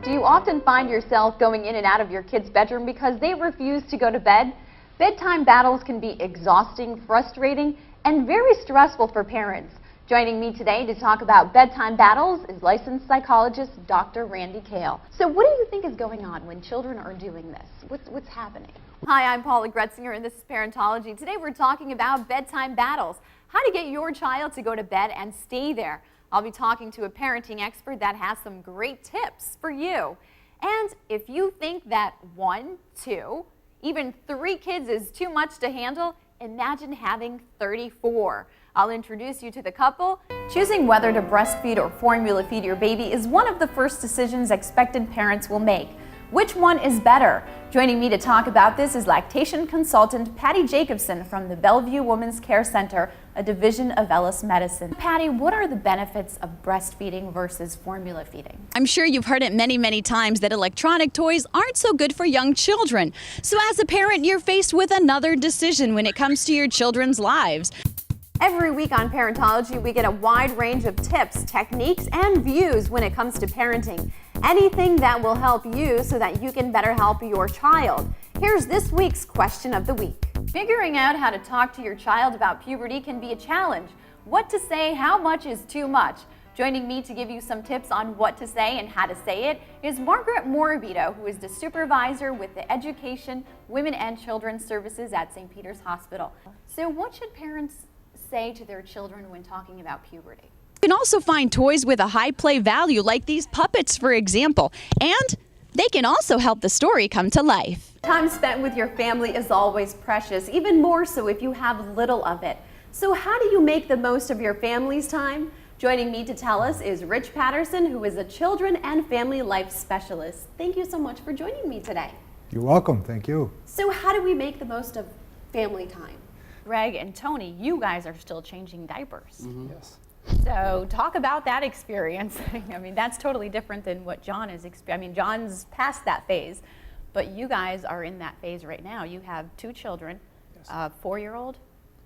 Do you often find yourself going in and out of your kids' bedroom because they refuse to go to bed? Bedtime battles can be exhausting, frustrating, and very stressful for parents. Joining me today to talk about bedtime battles is licensed psychologist Dr. Randy Kale. So what do you think is going on when children are doing this? What's happening? Hi, I'm Paula Gretzinger and this is Parentology. Today we're talking about bedtime battles, how to get your child to go to bed and stay there. I'll be talking to a parenting expert that has some great tips for you. And if you think that 1, 2, even 3 kids is too much to handle, imagine having 34. I'll introduce you to the couple. Choosing whether to breastfeed or formula feed your baby is one of the first decisions expectant parents will make. Which one is better? Joining me to talk about this is lactation consultant Patty Jacobson from the Bellevue Women's Care Center, a division of Ellis Medicine. Patty, what are the benefits of breastfeeding versus formula feeding? I'm sure you've heard it many, many times that electronic toys aren't so good for young children. So as a parent, you're faced with another decision when it comes to your children's lives. Every week on Parentology, we get a wide range of tips, techniques, and views when it comes to parenting. Anything that will help you so that you can better help your child. Here's this week's question of the week. Figuring out how to talk to your child about puberty can be a challenge. What to say, how much is too much? Joining me to give you some tips on what to say and how to say it is Margaret Morabito, who is the supervisor with the Education, Women and Children's Services at St. Peter's Hospital. So what should parents say to their children when talking about puberty? You can also find toys with a high play value like these puppets, for example, and they can also help the story come to life. Time spent with your family is always precious, even more so if you have little of it. So how do you make the most of your family's time? Joining me to tell us is Rich Patterson, who is a children and family life specialist. Thank you so much for joining me today. You're welcome, thank you. So how do we make the most of family time? Greg and Tony, you guys are still changing diapers. Mm-hmm. Yes. So talk about that experience. I mean, that's totally different than what John is experiencing. I mean, John's past that phase, but you guys are in that phase right now. You have 2 children, Yes. a 4-year-old,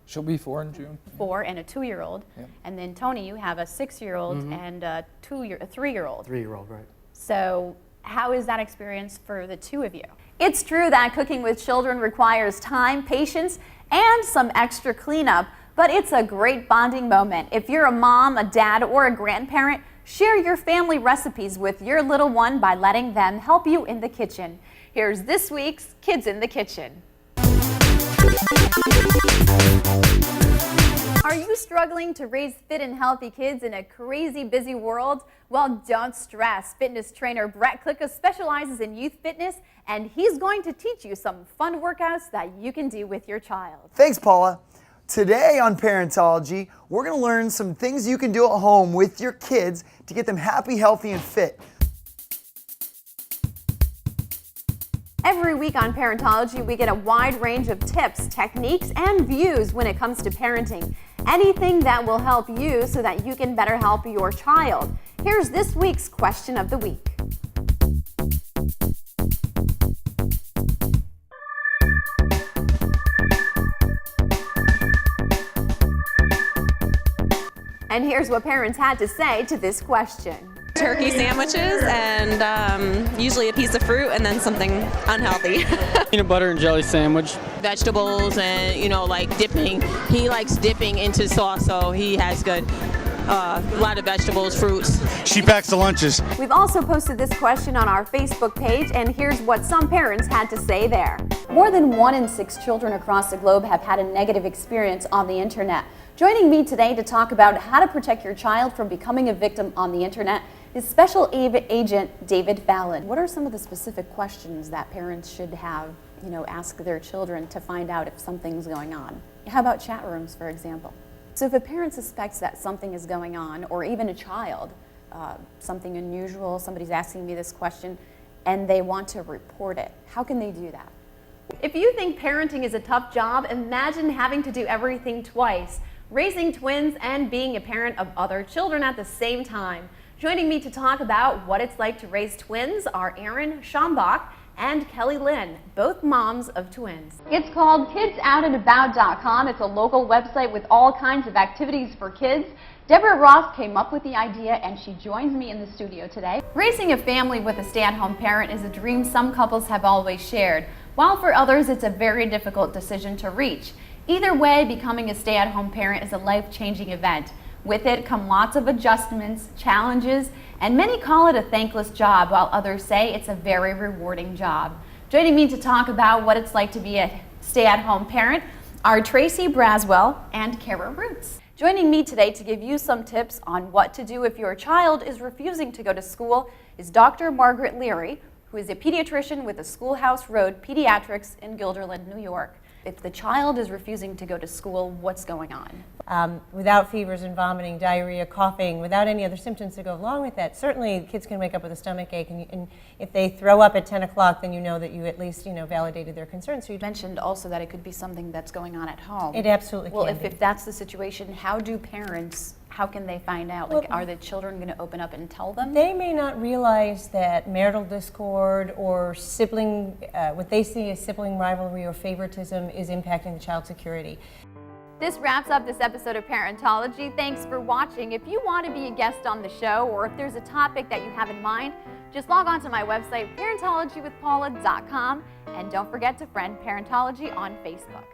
She'll be 4 in June. 4 and a 2-year-old. Yep. And then Tony, you have a 6-year-old and a 3-year-old. 3-year-old, right. So how is that experience for the 2 of you? It's true that cooking with children requires time, patience, and some extra cleanup, but it's a great bonding moment. If you're a mom, a dad, or a grandparent, share your family recipes with your little one by letting them help you in the kitchen. Here's this week's Kids in the Kitchen. Are you struggling to raise fit and healthy kids in a crazy busy world? Well, don't stress. Fitness trainer Brett Klika specializes in youth fitness, and he's going to teach you some fun workouts that you can do with your child. Thanks, Paula. Today on Parentology, we're going to learn some things you can do at home with your kids to get them happy, healthy, and fit. Every week on Parentology, we get a wide range of tips, techniques, and views when it comes to parenting. Anything that will help you so that you can better help your child. Here's this week's question of the week. And here's what parents had to say to this question. Turkey sandwiches and usually a piece of fruit and then something unhealthy. Peanut butter and jelly sandwich. Vegetables and, like dipping. He likes dipping into sauce, so he has good. A lot of vegetables, fruits. She packs the lunches. We've also posted this question on our Facebook page, and here's what some parents had to say there. More than 1 in 6 children across the globe have had a negative experience on the internet. Joining me today to talk about how to protect your child from becoming a victim on the internet is Special Agent David Fallon. What are some of the specific questions that parents should have, ask their children to find out if something's going on? How about chat rooms, for example? So if a parent suspects that something is going on, or even a child, something unusual, somebody's asking me this question, and they want to report it, how can they do that? If you think parenting is a tough job, imagine having to do everything twice, raising twins and being a parent of other children at the same time. Joining me to talk about what it's like to raise twins are Aaron Schambach and Kelly Lynn, both moms of twins. It's called kidsoutandAbout.com. It's a local website with all kinds of activities for kids. Deborah Ross came up with the idea and she joins me in the studio today. Raising a family with a stay-at-home parent is a dream some couples have always shared, while for others it's a very difficult decision to reach. Either way, becoming a stay-at-home parent is a life-changing event. With it come lots of adjustments, challenges, and many call it a thankless job, while others say it's a very rewarding job. Joining me to talk about what it's like to be a stay-at-home parent are Tracy Braswell and Kara Roots. Joining me today to give you some tips on what to do if your child is refusing to go to school is Dr. Margaret Leary, who is a pediatrician with the Schoolhouse Road Pediatrics in Guilderland, New York. If the child is refusing to go to school, what's going on? Without fevers and vomiting, diarrhea, coughing, without any other symptoms to go along with that, certainly kids can wake up with a stomach ache, and if they throw up at 10 o'clock, then you know that you at least validated their concerns. So You mentioned also that it could be something that's going on at home. It absolutely Well, can be. if that's the situation, how can they find out? Like, are the children going to open up and tell them? They may not realize that marital discord or sibling, what they see as sibling rivalry or favoritism is impacting the child's security. This wraps up this episode of Parentology. Thanks for watching. If you want to be a guest on the show, or if there's a topic that you have in mind, just log on to my website, parentologywithpaula.com, and don't forget to friend Parentology on Facebook.